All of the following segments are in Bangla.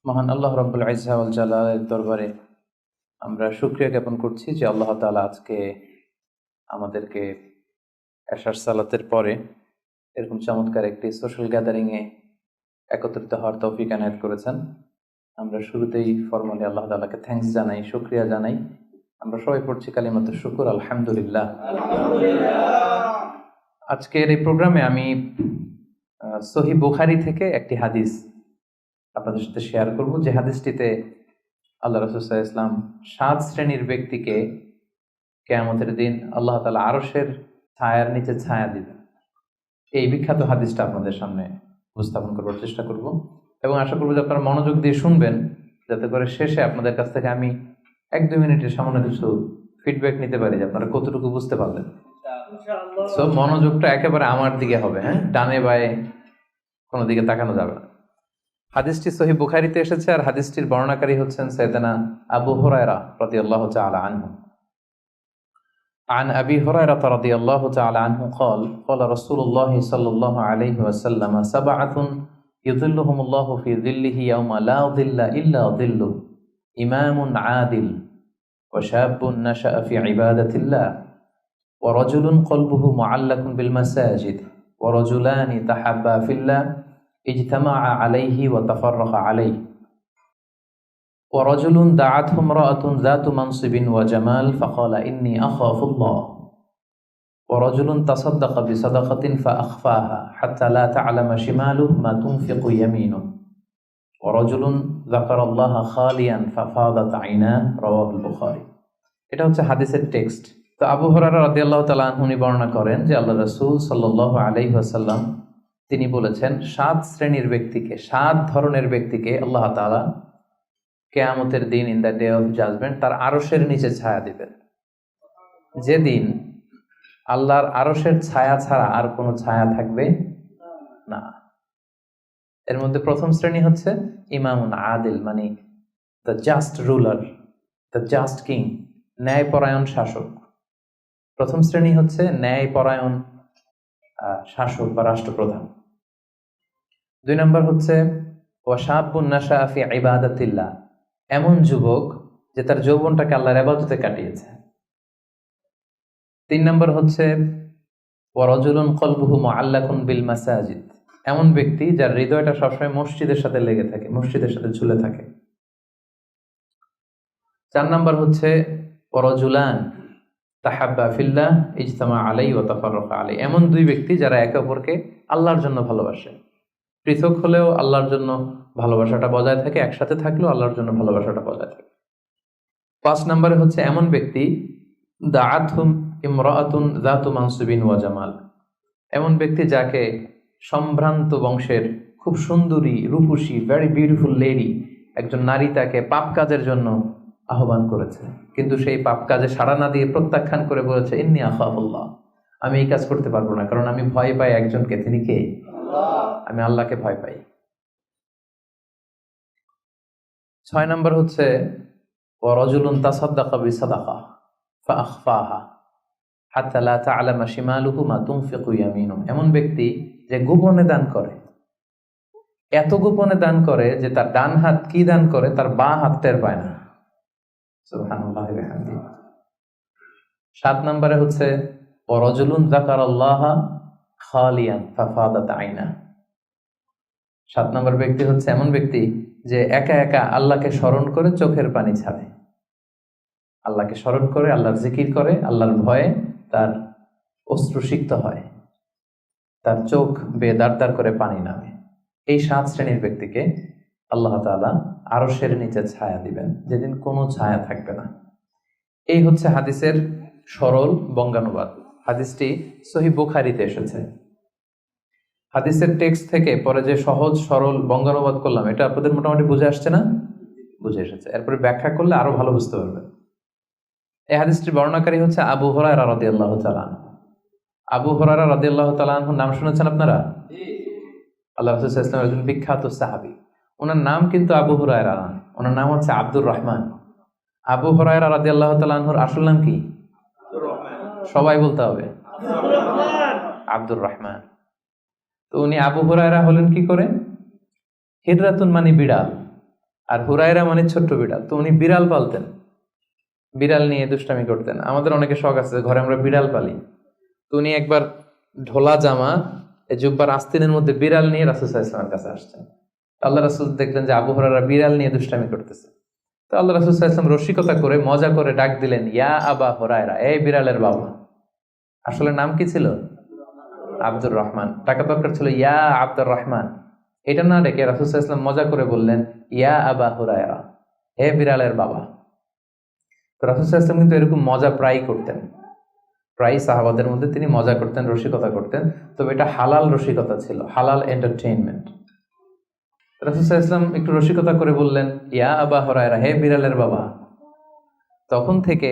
মহান আল্লাহ রাব্বুল ইজ্জা ওয়াল জালালের দরবারে আমরা শুকরিয়া জ্ঞাপন করছি যে আল্লাহ তাআলা আজকে আমাদেরকে এশার সালাতের পরে এরকম চমৎকার একটি সোশ্যাল গ্যাদারিংয়ে একত্রিত হওয়ার তৌফিক এনায়েত করেছেন। আমরা শুরুতেই ফরমালি আল্লাহ তাআলাকে থ্যাঙ্কস জানাই, শুকরিয়া জানাই। আমরা সবাই পড়ছি কালিমাতুশ শুকর, আলহামদুলিল্লাহ। আজকের এই প্রোগ্রামে আমি সহিহ বুখারী থেকে একটি হাদিস আপনাদের সাথে শেয়ার করব, যে হাদিসটিতে আল্লাহ রাসূল সাল্লাল্লাহু আলাইহি ওয়াসাল্লাম 7 শ্রেণীর ব্যক্তিকে কিয়ামতের দিন আল্লাহ তাআলা আরশের ছায়ার নিচে ছায়া দিবেন। এই বিখ্যাত হাদিসটা আপনাদের সামনে উপস্থাপন করবার চেষ্টা করব এবং আশা করব যে আপনারা মনোযোগ দিয়ে শুনবেন, যাতে করে শেষে আপনাদের কাছ থেকে আমি 1-2 মিনিটের সামান্য কিছু ফিডব্যাক নিতে পারি যে আপনারা কতটুকু বুঝতে পারলেন। সো মনোযোগটা একেবারে আমার দিকে হবে, হ্যাঁ, ডানে বায়ে কোনো দিকে তাকানো যাবে না। হাদিসটি সহিহ বুখারীতে এসেছে আর হাদিসটির বর্ণনাকারী হচ্ছেন সাইয়েদনা আবু হুরায়রা রাদিয়াল্লাহু তাআলা আনহু। عن أبي هريرة رضي الله تعالى عنه قال قال رسول الله صلى الله عليه وسلم 7 يظلهم الله في ظله يوم لا ظل إلا ظله إمام عادل وشاب نشأ في عبادة الله ورجل قلبه معلق بالمساجد ورجلان تحابا في الله اجتمعا عليه وتفرقا عليه ورجل دعته امرأة ذات منصب وجمال فقال إني أخاف الله ورجل تصدق بصدقة فأخفاها حتى لا تعلم شماله ما تنفق يمينه ورجل ذكر الله خاليا ففاضت عيناه رواه البخاري। এটা হচ্ছে হাদিসের টেক্সট। তো আবু হুরায়রা রাদিয়াল্লাহু তাআলা আনহু বর্ণনা করেন যে আল্লাহ রাসূল সাল্লাল্লাহু আলাইহি ওয়াসাল্লাম তিনি বলেছেন 7 শ্রেণীর ব্যক্তিকে, 7 ধরনের ব্যক্তিকে আল্লাহ তাআলা কিয়ামতের দিন in the day of judgement তার আরশের নিচে ছায়া দিবেন, যেদিন আল্লাহর আরশের ছায়া ছাড়া আর কোনো ছায়া থাকবে না। এর মধ্যে প্রথম শ্রেণী হচ্ছে ইমামুন আদিল, মানে the just ruler, the just king, ন্যায়পরায়ণ শাসক। প্রথম শ্রেণী হচ্ছে ন্যায়পরায়ণ শাসক বা রাষ্ট্রপ্রধান। 2 নম্বর হচ্ছে ওয়াশাবুন নাশা ফি ইবাদাতিল্লাহ, এমন যুবক যে তার যৌবনটাকে আল্লাহর ইবাদতে কাটিয়েছে। 3 নম্বর হচ্ছে ওয়ারাজুলুন কলবুহু মুআল্লাকুন বিল মাসাজিদ, এমন ব্যক্তি যার হৃদয়টা সবসময় মসজিদের সাথে লেগে থাকে, মসজিদের সাথে ঝুলে থাকে। 4 নম্বর হচ্ছে ওয়ারাজুলান তাহাব্বা ফিল্লাহ ইজতামা আলাইহি ওয়া তাফাররাকা আলাইহি, এমন 2 ব্যক্তি যারা একে অপরকে আল্লাহর জন্য ভালোবাসে, পৃথক হলেও আল্লাহর জন্য ভালোবাসাটা বজায় থাকে, একসাথে থাকলেও আল্লাহর জন্য ভালোবাসাটা বজায় থাকে। 5 নম্বরে হচ্ছে এমন ব্যক্তি দাআতহুম ইমরাআতুন যাতু মানসিবিন ওয়া জামাল, এমন ব্যক্তি যাকে সম্ভ্রান্ত বংশের খুব সুন্দরী রূপসী ভেরি বিউটিফুল লেডি একজন নারী তাকে পাপ কাজের জন্য আহ্বান করেছে, কিন্তু সেই পাপ কাজে সাড়া না দিয়ে প্রত্যাখ্যান করে বলেছে ইন্নী আখাফুল্লাহ, আমি এই কাজ করতে পারবো না, কারণ আমি ভয় পাই একজনকে, তিনি কে? আমি আল্লাহকে ভয় পাই। 6 নম্বর হচ্ছে ওয়ারাজুলুন তাসাদ্দাকা বিসাদাকা ফাআখফাহা হাত্তা লা তা'লামা শিমালুহু মা তুনফিকু ইয়ামিনুহু, এমন ব্যক্তি যে গোপনে দান করে, এত গোপনে দান করে যে তার ডান হাত কি দান করে তার বাঁ হাত টের পায় না। সুবহানাল্লাহি ওয়া বিহামদিহি। 7 নম্বরে হচ্ছে ওয়ারাজুলুন যাকারাল্লাহা খালিয়ান ফাফাদাত আইনা, 7 নম্বর ব্যক্তি হচ্ছে এমন ব্যক্তি যে একা একা আল্লাহকে স্মরণ করে চোখের পানি ছাড়ে, আল্লাহকে স্মরণ করে, আল্লাহর জিকির করে, আল্লাহর ভয়ে তার অশ্রুসিক্ত হয়, তার চোখ বেয়ে দাঁড় দাঁড় করে পানি নামে। এই 7 শ্রেণীর ব্যক্তিকে আল্লাহ তাআলা আরশের নিচে ছায়া দিবেন, যেদিন কোনো ছায়া থাকবে না। এই হচ্ছে হাদিসের সরল বঙ্গানুবাদ। হাদিসটি সহিহ বুখারীতে এসেছে। হাদিসের টেক্সট থেকে পরে যে সহজ সরল বঙ্গানুবাদ করলাম, এটা আপনাদের মোটামুটি বুঝে আসছে না? বুঝে এসেছে। এরপরে ব্যাখ্যা করলে আরো ভালো বুঝতে পারবেন। এই হাদিসটির বর্ণনাকারী হচ্ছে আবু হুরায়রা রাদিয়াল্লাহু তাআলা আনহু। আবু হুরায়রা রাদিয়াল্লাহু তাআলা আনহুর নাম শুনেছেন আপনারা? আল্লাহ রাসূল সাল্লাল্লাহু আলাইহি ওয়াসাল্লাম একজন বিখ্যাত সাহাবী। ওনার নাম কিন্তু আবু হুরায়রা না, ওনার নাম হচ্ছে আব্দুর রহমান। আবু হুরায়রা রাদিয়াল্লাহু তাআলা আনহুর আসল নাম কি? সবাই বলতে হবে, আব্দুর রহমান। তো উনি আবু হুরায়রা হলেন কি করে? হিররাতুন মানে বিড়াল, আর হুরায়রা মানে ছোট্ট বিড়াল, তো উনি বিড়াল পালতেন, বিড়াল নিয়ে দুষ্টামি করতেন। আমাদের অনেকে শখ আছে ঘরে আমরা বিড়াল পালি, তো উনি একবার ঢোলা জামা জুব্বার আস্তিনের মধ্যে বিড়াল নিয়ে রাসূল সাল্লাল্লাহু আলাইহি ওয়াসাল্লামের কাছে আসছেন। আল্লাহ রাসূল দেখলেন যে আবু হুরায়রা বিড়াল নিয়ে দুষ্টামি করতেছে, তো আল্লাহ রাসূল সাল্লাল্লাহু আলাইহি ওয়াসাল্লাম রসিকতা করে মজা করে ডাক দিলেন, ইয়া আবা হুরায়রা, এই বিড়ালের বাবা। আসলে নাম কি ছিল? আব্দুর রহমান। টাকা দরকার ছিল ইয়া আব্দুর রহমান, এটা না ডেকে রাসূল সাল্লাল্লাহু আলাইহি ওয়াসাল্লাম মজা করে বললেন, ইয়া আবা হুরায়রা, হে বিড়ালের বাবা। তো রাসূল সাল্লাল্লাহু আলাইহি ওয়াসাল্লাম কিন্তু এরকম মজা প্রায় করতেন, প্রায় সাহাবাদের মধ্যে তিনি মজা করতেন, রসিকতা করতেন। তবে এটা হালাল রসিকতা ছিল, হালাল এন্টারটেইনমেন্ট। রাসূল সাল্লাল্লাহু আলাইহি ওয়াসাল্লাম একটু রসিকতা করে বললেন, ইয়া আবা হুরায়রা, হে বিড়ালের বাবা। তখন থেকে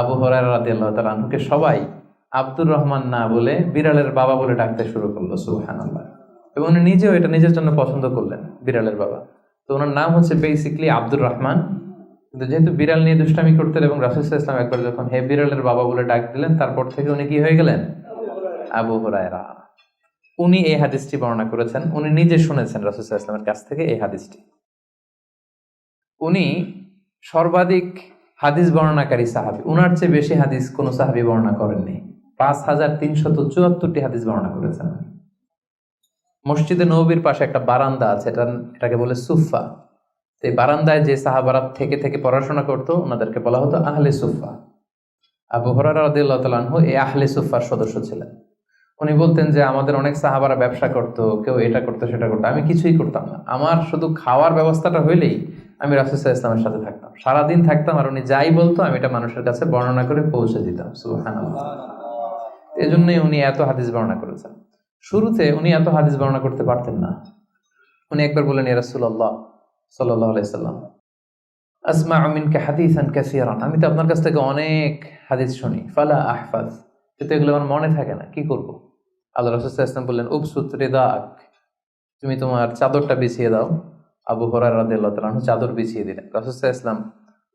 আবু হুরায়রা রাদিয়াল্লাহু তাআলা আনহুকে সবাই আব্দুর রহমান না বলে বিড়ালের বাবা বলে ডাকতে শুরু করলো, সুবহানাল্লাহ। এবং উনি নিজেও এটা নিজের জন্য পছন্দ করলেন, বিড়ালের বাবা। তো ওনার নাম হচ্ছে বেসিক্যালি আব্দুর রহমান, কিন্তু যেহেতু বিড়াল নিয়ে দুষ্টামি করতেন এবং রাসূল সাল্লাল্লাহু আলাইহি ওয়াসাল্লাম একবার যখন হে বিড়ালের বাবা বলে ডাক দিলেন, তারপর থেকে উনি কি হয়ে গেলেন? আবু হুরায়রা। উনি এই হাদিসটি বর্ণনা করেছেন, উনি নিজে শুনেছেন রাসূল সাল্লাল্লাহু আলাইহি ওয়াসাল্লামের কাছ থেকে এই হাদিসটি। উনি সর্বাধিক হাদিস বর্ণনাকারী সাহাবী, উনার চেয়ে বেশি হাদিস কোন সাহাবী বর্ণনা করেননি। 5374টি হাদিস বর্ণনা করেছেন। মসজিদে নববীর পাশে একটা বারান্দা আছে, এটাকে বলে সুফা। এই বারান্দায় যে সাহাবারা থেকে থেকে পড়াশোনা করতো ওনাদেরকে বলা হতো আহলে সুফা। আবু হুরায়রা রাদিয়াল্লাহু তাআলা আনহু এই আহলে সুফার সদস্য ছিলেন। উনি বলতেন যে আমাদের অনেক সাহাবারা ব্যবসা করতো, কেউ এটা করতো সেটা করতো, আমি কিছুই করতাম না। আমার শুধু খাওয়ার ব্যবস্থাটা হইলেই আমি রাসূল সাল্লাল্লাহু আলাইহি ওয়াসাল্লামের সাথে থাকতাম, সারাদিন থাকতাম, আর উনি যাই বলতো আমি এটা মানুষের কাছে বর্ণনা করে পৌঁছে দিতাম। সুবহানাল্লাহ। এজন্যই উনি এত হাদিস বর্ণনা করেছেন। শুরুতে উনি এত হাদিস বর্ণনা করতে পারতেন না। উনি একবার বললেন, ইয়া রাসূলুল্লাহ সাল্লাল্লাহু আলাইহি সাল্লাম, আসমাউ মিনকা হাদিসান কাসীরান, আমি তো আপনার কাছ থেকে অনেক হাদিস শুনি, ফালা আহফাজ, কিন্তু এগুলো আমার মনে থাকে না, কি করব? আল্লাহ রাসূল সাল্লাল্লাহু আলাইহি ওয়াসাল্লাম বললেন, উবসুত রিদাক, তুমি তোমার চাদরটা বিছিয়ে দাও। আবু হুরায়রা রাদিয়াল্লাহু তাআলা আনহু চাদর বিছিয়ে দিলেন। রাসূল সাল্লাল্লাহু আলাইহি ওয়াসাল্লাম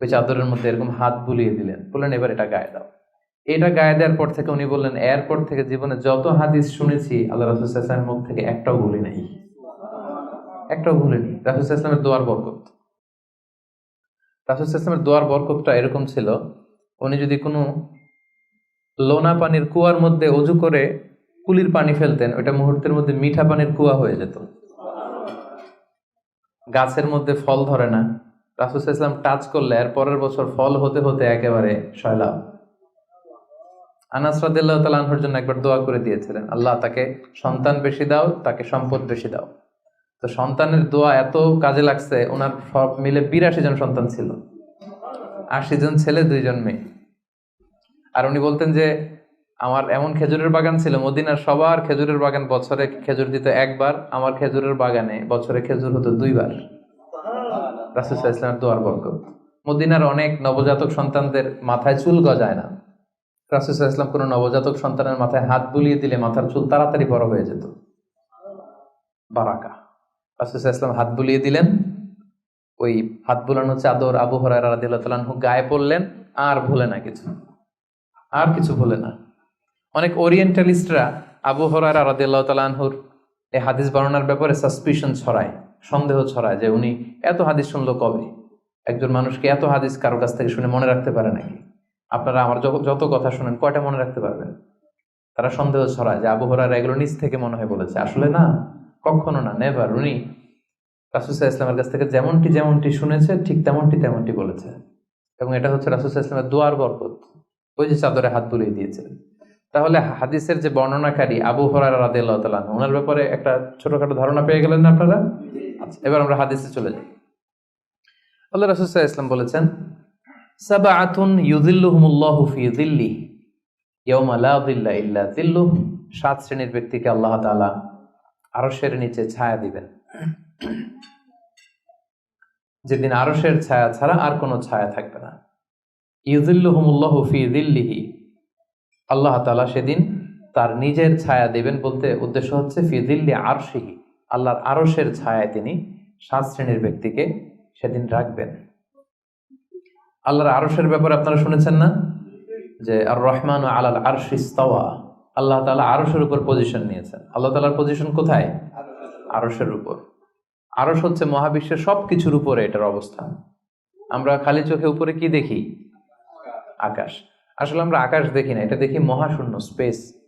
ওই চাদরের মধ্যে এরকম হাত বুলিয়ে দিলেন, বললেন এবার এটা গায়ে দাও। এটা গায়ে দেওয়ার পর থেকে উনি বললেন, এরপর থেকে জীবনে যত হাদিস শুনেছি আল্লাহ রাসূল সাল্লাল্লাহু আলাইহি ওয়াসাল্লামের মুখ থেকে একটাও ভুলি নাই, একটাও ভুলিনি। রাসূল সাল্লাল্লাহু আলাইহি ওয়াসাল্লামের দোয়ার বরকত, রাসূল সাল্লাল্লাহু আলাইহি ওয়াসাল্লামের দোয়ার বরকতটা এরকম ছিল, উনি যদি কোনো লোনা পানির কুয়ার মধ্যে অজু করে কুলির পানি ফেলতেন, ওইটা মুহূর্তের মধ্যে মিঠা পানির কুয়া হয়ে যেত। গাছের মধ্যে ফল ধরে না, রাসূল সাল্লাল্লাহু আলাইহি ওয়াসাল্লাম টাচ করলে এর পরের বছর ফল হতে হতে একেবারে সয়লাব। আনাস রাদিয়াল্লাহু তাআলা আনহুর জন্য একবার দোয়া করে দিয়েছিলেন, আল্লাহ তাকে সন্তান বেশি দাও, তাকে সম্পদ বেশি দাও। তো সন্তানের দোয়া এত কাজে লাগছে, ওনার সব মিলে 82 জন সন্তান ছিল, 80 জন ছেলে 2 জন মেয়ে। আর উনি বলতেন যে আমার এমন খেজুরের বাগান ছিল, মদিনার সবার খেজুরের বাগান বছরে খেজুর দিত একবার, আমার খেজুরের বাগানে বছরে খেজুর হতো 2 বার। রাসূল সাল্লাল্লাহু আলাইহি ওয়াসাল্লামের দোয়ার বরকত। মদিনার অনেক নবজাতক সন্তানদের মাথায় চুল গজায় না, রাসূল সাল্লাল্লাহু আলাইহি ওয়াসাল্লাম কোনো নবজাতক সন্তানের মাথায় হাত বুলিয়ে দিলে মাথার চুল তাড়াতাড়ি বড় হয়ে যেত, বারাকা। রাসূল সাল্লাল্লাহু আলাইহি ওয়াসাল্লাম হাত বুলিয়ে দিলেন, ওই হাত বুলানো চাদর আবু হুরায়রা রাদিয়াল্লাহু তাআলা আনহু গায়ে পড়লেন, আর ভুলে না কিছু, আর কিছু ভুলে না। অনেক ওরিয়েন্টালিস্টরা আবু হুরায়রা রাদিয়াল্লাহু তাআলা আনহুর এই হাদিস বর্ণনার ব্যাপারে সাসপিশন ছড়ায়, সন্দেহ ছড়ায় যে উনি এত হাদিস শুনলো কবে? একজন মানুষকে এত হাদিস কারোর কাছ থেকে শুনে মনে রাখতে পারে নাকি? আপনারা আমার যত কথা শুনেন কয়টা মনে রাখতে পারবেন? তারা সন্দেহ ছড়ায় যে আবু হুরায়রা এগুলো নিজ থেকে মনে হয় বলেছে। আসলে না, কখনো না, নেভার। উনি রাসূল সাল্লাল্লাহু আলাইহি ওয়াসাল্লামের কাছ থেকে যেমনটি শুনেছে ঠিক তেমনটি বলেছে, এবং এটা হচ্ছে রাসূল সাল্লাল্লাহু আলাইহি ওয়াসাল্লামের দোয়ার বরকত। ওই যে চাদরে হাত বুলিয়ে দিয়েছিলেন। তাহলে হাদিসের যে বর্ণনাকারী আবু হুরায়রা রাদিয়াল্লাহু তাআলা আনহু, ওনার ব্যাপারে একটা ছোটখাটো ধারণা পেয়ে গেলেন না আপনারা? আচ্ছা, এবার আমরা হাদিসে চলে যাই। আল্লাহ রাসূল সাল্লাল্লাহু আলাইহি ওয়াসাল্লাম বলেছেন, সাবআতুন ইউযিল্লুহুমুল্লাহু ফি যিল্লিহি ইয়াওমা লা যিল্লা ইল্লা যিল্লুহ, 7 শ্রেণীর ব্যক্তিকে আল্লাহ তাআলা আরশের নিচে ছায়া দিবেন, যেদিন আরশের ছায়া ছাড়া আর কোনো ছায়া থাকবে না। ইউযিল্লুহুমুল্লাহু ফি যিল্লিহি, আল্লাহ তাআলা সেদিন তার নিজের ছায়া দিবেন, বলতে উদ্দেশ্য হচ্ছে ফি যিল্লি আরশিহি, আল্লাহর আরশের ছায়ায় তিনি 7 শ্রেণীর ব্যক্তিকে সেদিন রাখবেন। আল্লাহর আরশের ব্যাপারে আপনারা শুনেছেন না, যে আর রহমানু আলাল আরশি ইস্তাওয়া, আল্লাহ তাআলা আরশের উপর পজিশন নিয়েছেন। আল্লাহ তাআলার পজিশন কোথায়? আরশের উপর। আরশ হচ্ছে মহাবিশ্বের সবকিছুর উপরে এটার অবস্থান। আমরা খালি চোখে উপরে কি দেখি? আকাশ। আসলে আমরা আকাশ দেখি না, এটা দেখি মহাশূন্য, স্পেস।